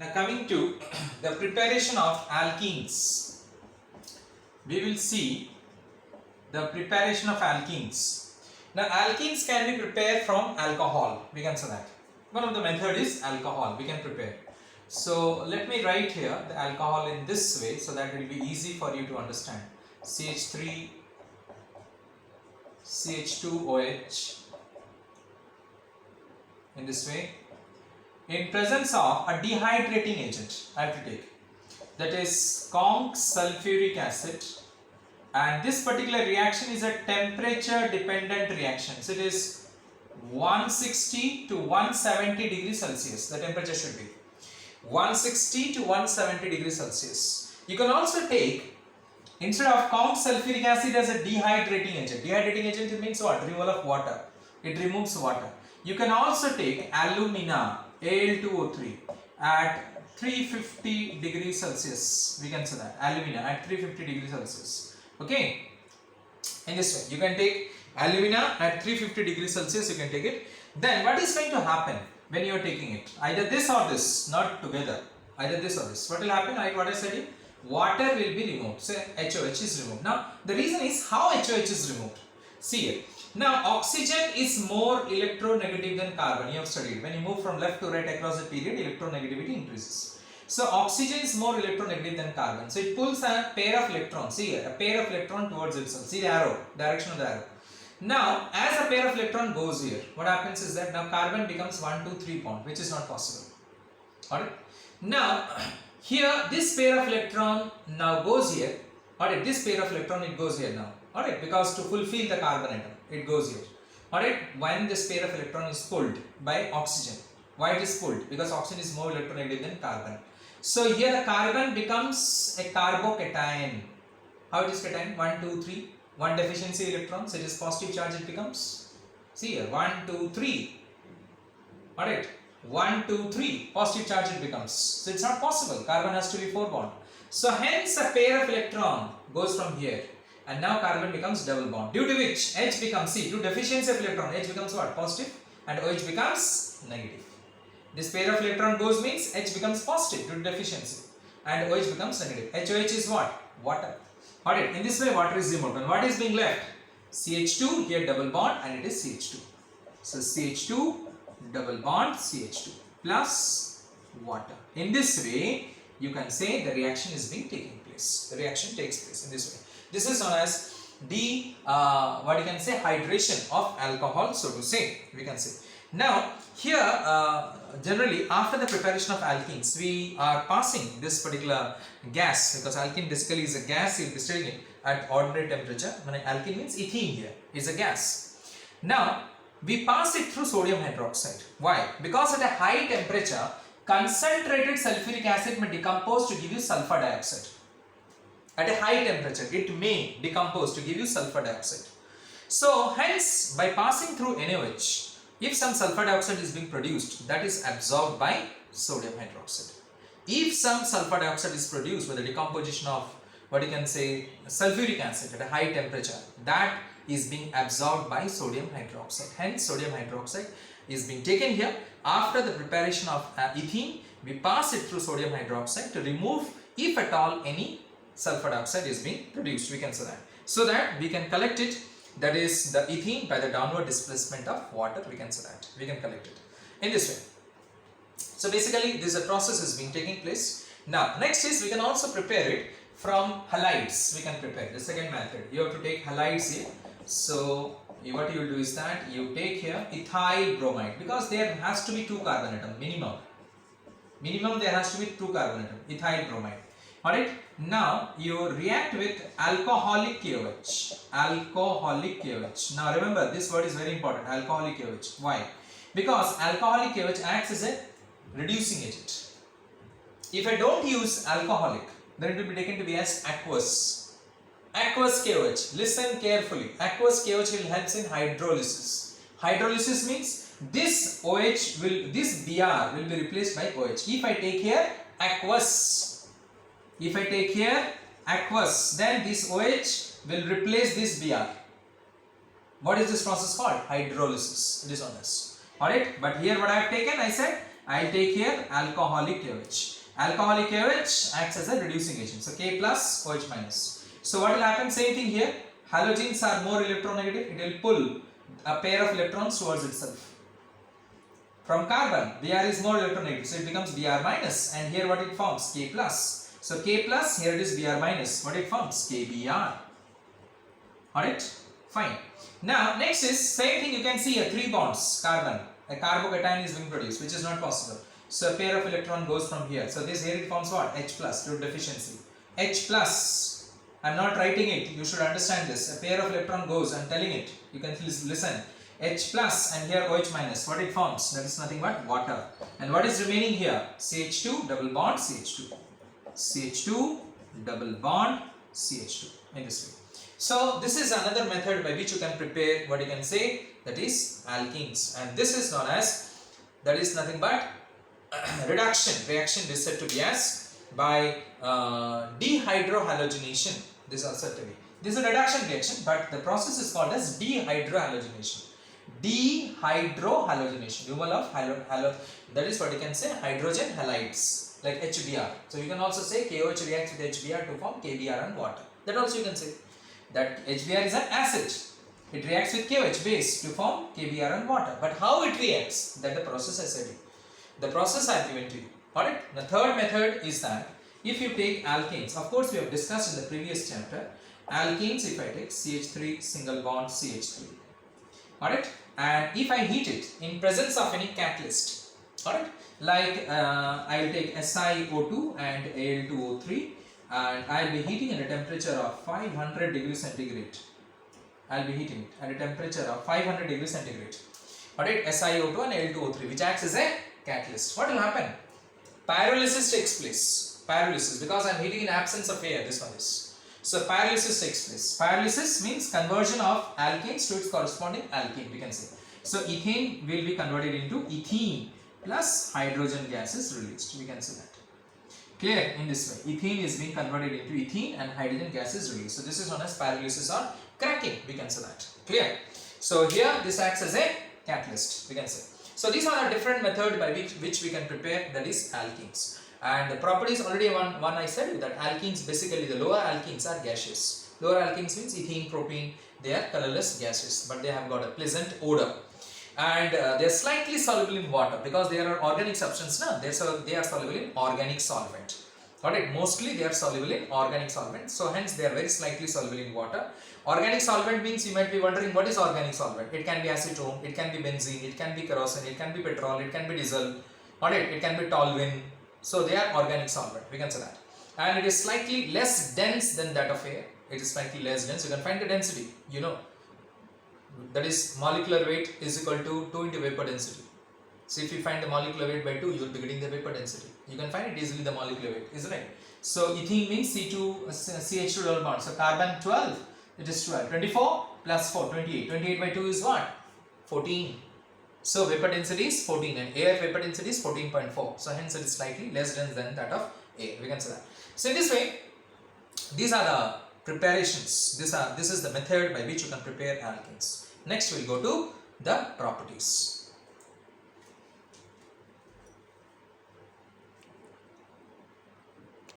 Now coming to the preparation of alkenes, we will see the preparation of alkenes. Now alkenes can be prepared from alcohol, we can say that. One of the method is alcohol, we can prepare. So let me write here the alcohol in this way so that it will be easy for you to understand. CH3, CH2OH in this way. In presence of a dehydrating agent, I have to take, that is conch sulfuric acid, and this particular reaction is a temperature dependent reaction. So it is 160 to 170 degrees Celsius, the temperature should be 160 to 170 degrees Celsius. You can also take, instead of conch sulfuric acid, as a dehydrating agent. Dehydrating agent means what? Removal of water. It removes water. You can also take alumina, Al2O3, at 350 degrees Celsius. We can say that alumina at 350 degrees Celsius. Okay. In this way, you can take alumina at 350 degrees Celsius. You can take it. Then what is going to happen when you are taking it? Either this or this, not together. Either this or this. What will happen? Like what I said, water will be removed. So HOH is removed. Now the reason is how HOH is removed. See here. Now oxygen is more electronegative than carbon. You have studied. When you move from left to right across the period, electronegativity increases. So oxygen is more electronegative than carbon. So it pulls a pair of electrons. See here, a pair of electron towards itself. See the arrow, direction of the arrow. Now as a pair of electron goes here, what happens is that now carbon becomes 1, 2, 3 bond, which is not possible. Alright. Now here this pair of electron now goes here. Alright, this pair of electron it goes here now. Alright, because to fulfill the carbon atom, it goes here. Alright, when this pair of electron is pulled by oxygen. Why it is pulled? Because oxygen is more electronegative than carbon. So here the carbon becomes a carbocation. How it is cation? 1, 2, 3. One deficiency electron, so it is positive charge it becomes. See here, 1, 2, 3. Alright, 1, 2, 3. Positive charge it becomes. So it's not possible. Carbon has to be 4 bond. So hence a pair of electron goes from here. And now carbon becomes double bond, due to which H becomes, see, due to deficiency of electron, H becomes what? Positive, and OH becomes negative. This pair of electron goes means H becomes positive due to deficiency, and OH becomes negative. HOH is what? Water. Alright, in this way water is removed, and what is being left? CH2, here double bond, and it is CH2. So CH2 double bond CH2 plus water. In this way, you can say the reaction is being taking place. The reaction takes place in this way. This is known as what you can say, hydration of alcohol, so to say, we can say. Now here generally after the preparation of alkenes, we are passing this particular gas, because alkene basically is a gas. You will be studying it at ordinary temperature. When alkene means ethene, here is a gas. Now we pass it through sodium hydroxide. Why? Because at a high temperature, concentrated sulfuric acid may decompose to give you sulfur dioxide. At a high temperature, it may decompose to give you sulfur dioxide. So hence, by passing through NaOH, if some sulfur dioxide is being produced, that is absorbed by sodium hydroxide. If some sulfur dioxide is produced by the decomposition of what you can say sulfuric acid at a high temperature, that is being absorbed by sodium hydroxide. Hence, sodium hydroxide is being taken here. After the preparation of ethene, we pass it through sodium hydroxide to remove, if at all, any sulfur dioxide is being produced, we can say that, so that we can collect it, that is the ethene, by the downward displacement of water, we can say that, we can collect it in this way. So basically this process is being taking place. Now next is we can also prepare it from halides. We can prepare the second method. You have to take halides here. So what you will do is that you take here ethyl bromide, because there has to be 2 carbon atom minimum there has to be 2 carbon atom, ethyl bromide. Alright, now you react with alcoholic KOH. Alcoholic KOH. Now remember, this word is very important, alcoholic KOH. Why? Because alcoholic KOH acts as a reducing agent. If I don't use alcoholic, then it will be taken to be as aqueous. Aqueous KOH. Listen carefully. Aqueous KOH will help in hydrolysis. Hydrolysis means this OH will, this Br will be replaced by OH. If I take here aqueous, then this OH will replace this Br. What is this process called? Hydrolysis. It is known as. Alright, but here what I have taken, I said I'll take here alcoholic KOH. Alcoholic KOH acts as a reducing agent. So K plus OH minus. So what will happen? Same thing here. Halogens are more electronegative. It will pull a pair of electrons towards itself. From carbon, Br is more electronegative, so it becomes Br minus, and here what it forms? K plus. So K plus, here it is Br minus. What it forms? KBr. Alright? Fine. Now next is same thing. You can see here 3 bonds carbon. A carbocation is being produced, which is not possible. So a pair of electron goes from here. So this here it forms what? H plus due to deficiency. H plus. I am not writing it. You should understand this. A pair of electron goes. I am telling it. You can listen. H plus and here OH minus. What it forms? That is nothing but water. And what is remaining here? CH2 double bond CH2. CH2 double bond CH2 in this way. So this is another method by which you can prepare what you can say, that is alkenes, and this is known as, that is nothing but reaction is said to be as by dehydrohalogenation. This is also to be. This is a reduction reaction, but the process is called as dehydrohalogenation. Dehydrohalogenation, removal of that is what you can say hydrogen halides like HBr. So you can also say KOH reacts with HBr to form KBr and water. That also you can say. That HBr is an acid. It reacts with KOH base to form KBr and water. But how it reacts? That the process I said. The process I have given to you. Alright. The third method is that if you take alkanes, of course we have discussed in the previous chapter. Alkanes, if I take CH3 single bond CH3. Alright. And if I heat it in presence of any catalyst. Alright. Like I will take SiO2 and Al2O3. And I will be heating at a temperature of 500 degrees centigrade. I will be heating it at a temperature of 500 degrees centigrade. Alright, SiO2 and Al2O3, which acts as a catalyst. What will happen? Pyrolysis takes place. Pyrolysis, because I am heating in absence of air, this one is. So pyrolysis takes place. Pyrolysis means conversion of alkanes to its corresponding alkene, we can say. So ethane will be converted into ethene plus hydrogen gas is released. We can say that. Clear? In this way, ethene is being converted into ethene and hydrogen gas is released. So this is known as pyrolysis or cracking, we can say that. Clear? So here this acts as a catalyst, we can say. So these are the different methods by which we can prepare, that is alkenes. And the properties already one I said that alkenes, basically the lower alkenes are gaseous. Lower alkenes means ethene, propene, they are colorless gases, but they have got a pleasant odor. And they are slightly soluble in water because they are organic substance. No? They are soluble in organic solvent. Alright, mostly they are soluble in organic solvent. So hence they are very slightly soluble in water. Organic solvent means you might be wondering what is organic solvent. It can be acetone, it can be benzene, it can be kerosene, it can be petrol, it can be diesel. Alright, it can be toluene. So they are organic solvent. We can say that. And it is slightly less dense than that of air. It is slightly less dense. You can find the density. You know. That is molecular weight is equal to 2 into vapor density. So if you find the molecular weight by 2, you will be getting the vapor density. You can find it easily the molecular weight, is right? So ethene means CH2 double bond. So carbon 12, it is 12. 24 plus 4, 28. 28 by 2 is what? 14. So vapor density is 14 and air vapor density is 14.4. So hence it is slightly less dense than that of air. We can say that. So in this way, these are the preparations. This is the method by which you can prepare alkenes. Next we will go to the properties.